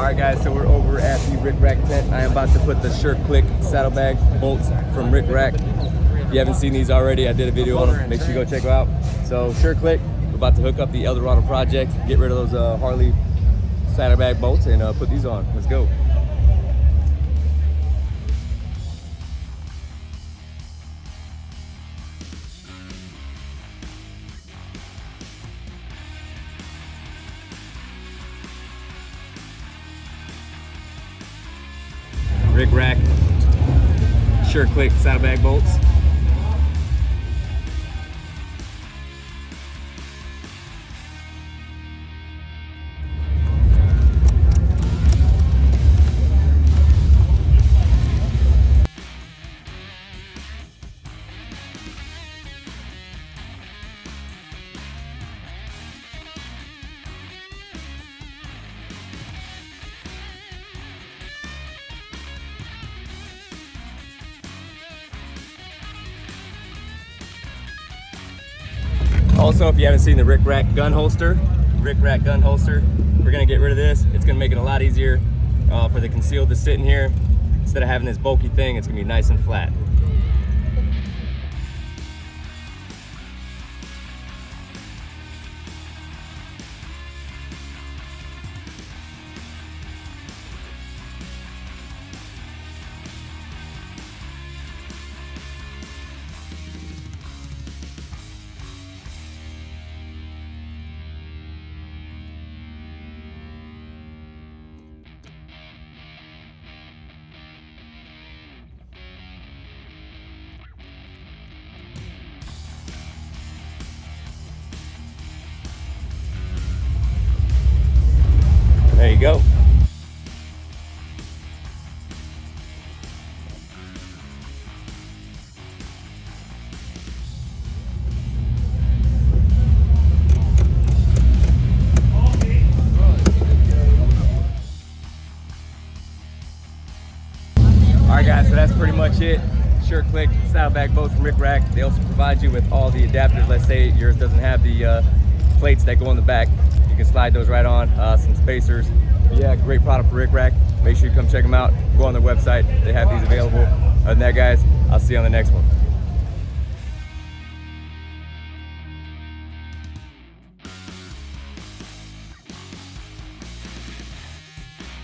Alright guys, so we're over at the RICKRAK tent. I am about to put the SUREKLIK saddlebag bolts from RICKRAK. If you haven't seen these already, I did a video on them. Make sure you go check them out. So SUREKLIK, we're about to hook up the Eldorado project, get rid of those Harley saddlebag bolts and put these on. Let's go. RICKRAK SUREKLIK saddlebag bolts. Also, if you haven't seen the RICKRAK gun holster, we're gonna get rid of this. It's gonna make it a lot easier for the concealed to sit in here. Instead of having this bulky thing, it's gonna be nice and flat. There you go. Alright guys, so that's pretty much it. SUREKLIK saddlebag bolts from RICKRAK. They also provide you with all the adapters. Let's say yours doesn't have the plates that go on the back. You can slide those right on, some spacers. But yeah, great product for RICKRAK. Make sure you come check them out. Go on their website. They have these available. Other than that, guys, I'll see you on the next one.